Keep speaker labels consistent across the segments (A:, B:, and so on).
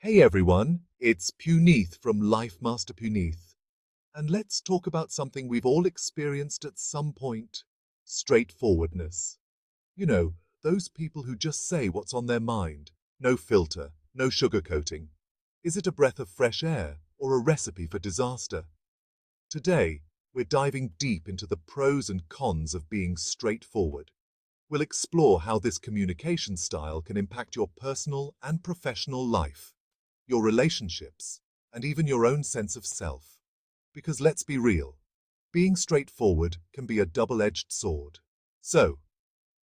A: Hey everyone, it's Puneeth from Master Puneeth, and let's talk about something we've all experienced at some point: straightforwardness. You know, those people who just say what's on their mind, no filter, no sugarcoating. Is it a breath of fresh air or a recipe for disaster? Today, we're diving deep into the pros and cons of being straightforward. We'll explore how this communication style can impact your personal and professional life, your relationships, and even your own sense of self. Because let's be real, being straightforward can be a double-edged sword. So,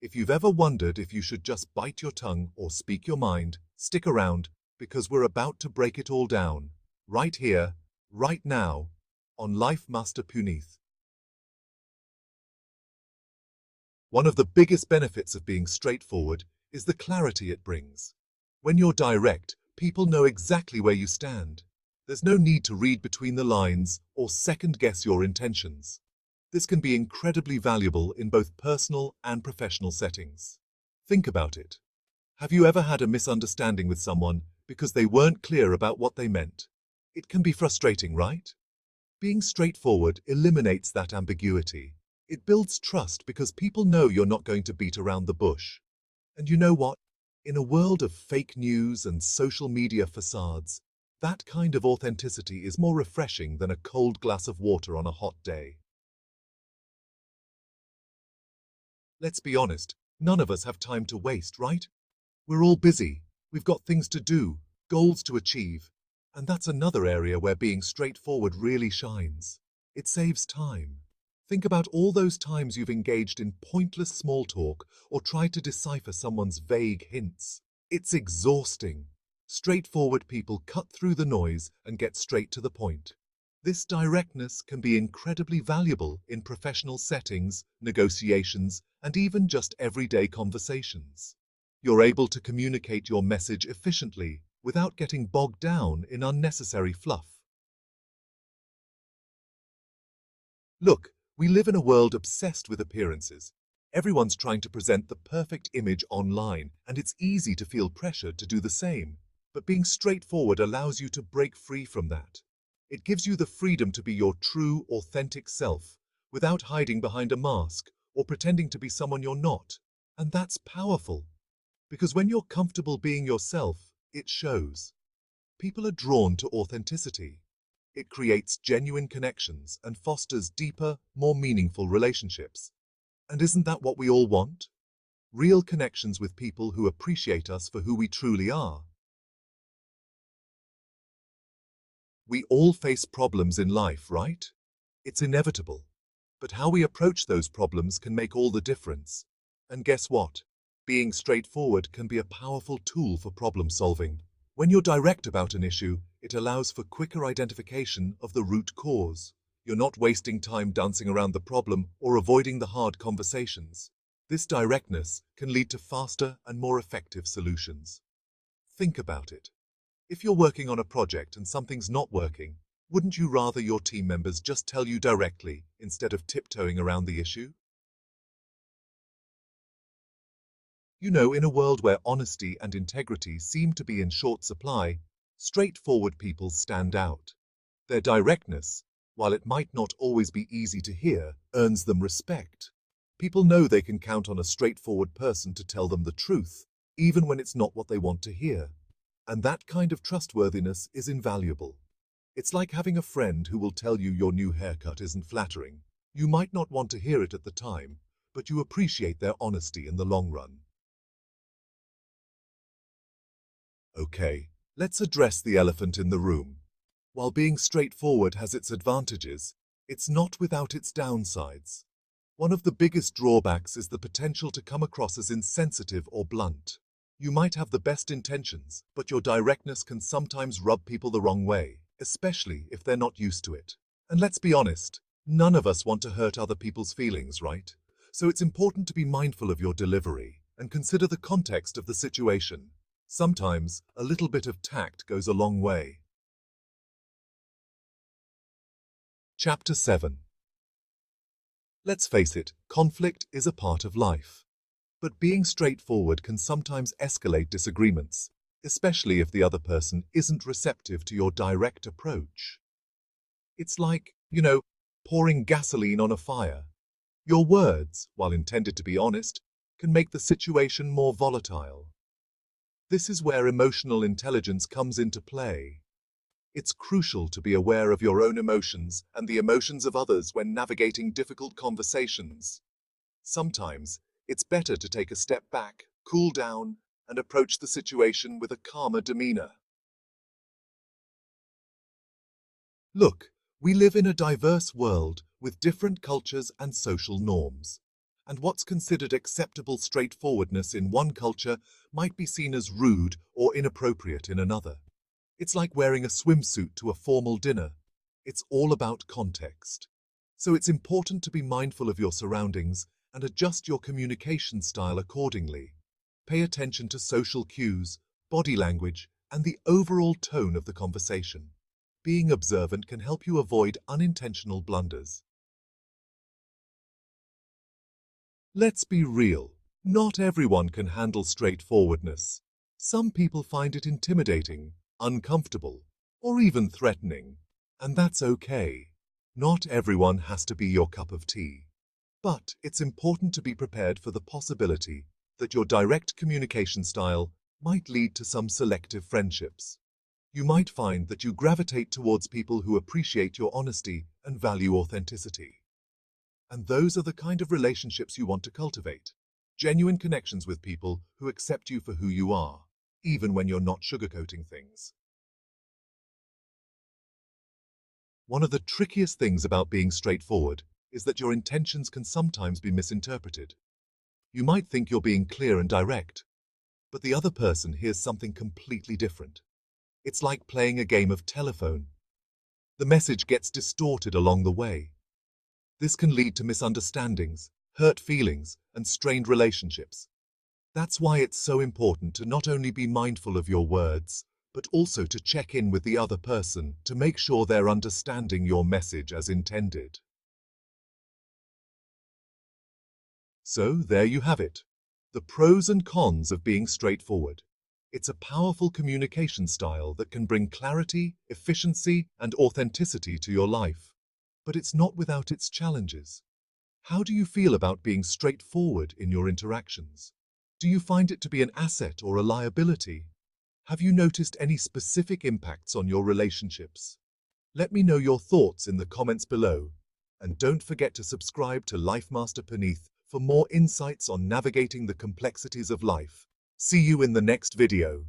A: if you've ever wondered if you should just bite your tongue or speak your mind, stick around, because we're about to break it all down, right here, right now, on Master Puneeth. One of the biggest benefits of being straightforward is the clarity it brings. When you're direct, people know exactly where you stand. There's no need to read between the lines or second-guess your intentions. This can be incredibly valuable in both personal and professional settings. Think about it. Have you ever had a misunderstanding with someone because they weren't clear about what they meant? It can be frustrating, right? Being straightforward eliminates that ambiguity. It builds trust because people know you're not going to beat around the bush. And you know what? In a world of fake news and social media facades, that kind of authenticity is more refreshing than a cold glass of water on a hot day. Let's be honest, none of us have time to waste, right? We're all busy, we've got things to do, goals to achieve, and that's another area where being straightforward really shines. It saves time. Think about all those times you've engaged in pointless small talk or tried to decipher someone's vague hints. It's exhausting. Straightforward people cut through the noise and get straight to the point. This directness can be incredibly valuable in professional settings, negotiations, and even just everyday conversations. You're able to communicate your message efficiently without getting bogged down in unnecessary fluff. Look, we live in a world obsessed with appearances. Everyone's trying to present the perfect image online, and it's easy to feel pressured to do the same. But being straightforward allows you to break free from that. It gives you the freedom to be your true, authentic self, without hiding behind a mask or pretending to be someone you're not. And that's powerful. Because when you're comfortable being yourself, it shows. People are drawn to authenticity. It creates genuine connections and fosters deeper, more meaningful relationships. And isn't that what we all want? Real connections with people who appreciate us for who we truly are. We all face problems in life, right? It's inevitable. But how we approach those problems can make all the difference. And guess what? Being straightforward can be a powerful tool for problem solving. When you're direct about an issue, it allows for quicker identification of the root cause. You're not wasting time dancing around the problem or avoiding the hard conversations. This directness can lead to faster and more effective solutions. Think about it. If you're working on a project and something's not working, wouldn't you rather your team members just tell you directly instead of tiptoeing around the issue? You know, in a world where honesty and integrity seem to be in short supply, straightforward people stand out. Their directness, while it might not always be easy to hear, earns them respect. People know they can count on a straightforward person to tell them the truth, even when it's not what they want to hear. And that kind of trustworthiness is invaluable. It's like having a friend who will tell you your new haircut isn't flattering. You might not want to hear it at the time, but you appreciate their honesty in the long run. Okay, let's address the elephant in the room. While being straightforward has its advantages, it's not without its downsides. One of the biggest drawbacks is the potential to come across as insensitive or blunt. You might have the best intentions, but your directness can sometimes rub people the wrong way, especially if they're not used to it. And let's be honest, none of us want to hurt other people's feelings, right? So it's important to be mindful of your delivery and consider the context of the situation. Sometimes, a little bit of tact goes a long way. Chapter 7. Let's face it, conflict is a part of life. But being straightforward can sometimes escalate disagreements, especially if the other person isn't receptive to your direct approach. It's like, pouring gasoline on a fire. Your words, while intended to be honest, can make the situation more volatile. This is where emotional intelligence comes into play. It's crucial to be aware of your own emotions and the emotions of others when navigating difficult conversations. Sometimes, it's better to take a step back, cool down, and approach the situation with a calmer demeanor. Look, we live in a diverse world with different cultures and social norms. And what's considered acceptable straightforwardness in one culture might be seen as rude or inappropriate in another. It's like wearing a swimsuit to a formal dinner. It's all about context. So it's important to be mindful of your surroundings and adjust your communication style accordingly. Pay attention to social cues, body language, and the overall tone of the conversation. Being observant can help you avoid unintentional blunders. Let's be real. Not everyone can handle straightforwardness. Some people find it intimidating, uncomfortable, or even threatening. And that's okay. Not everyone has to be your cup of tea. But it's important to be prepared for the possibility that your direct communication style might lead to some selective friendships. You might find that you gravitate towards people who appreciate your honesty and value authenticity. And those are the kind of relationships you want to cultivate. Genuine connections with people who accept you for who you are, even when you're not sugarcoating things. One of the trickiest things about being straightforward is that your intentions can sometimes be misinterpreted. You might think you're being clear and direct, but the other person hears something completely different. It's like playing a game of telephone. The message gets distorted along the way. This can lead to misunderstandings, hurt feelings, and strained relationships. That's why it's so important to not only be mindful of your words, but also to check in with the other person to make sure they're understanding your message as intended. So there you have it. The pros and cons of being straightforward. It's a powerful communication style that can bring clarity, efficiency, and authenticity to your life. But it's not without its challenges. How do you feel about being straightforward in your interactions? Do you find it to be an asset or a liability? Have you noticed any specific impacts on your relationships? Let me know your thoughts in the comments below. And don't forget to subscribe to Life Master Puneeth for more insights on navigating the complexities of life. See you in the next video.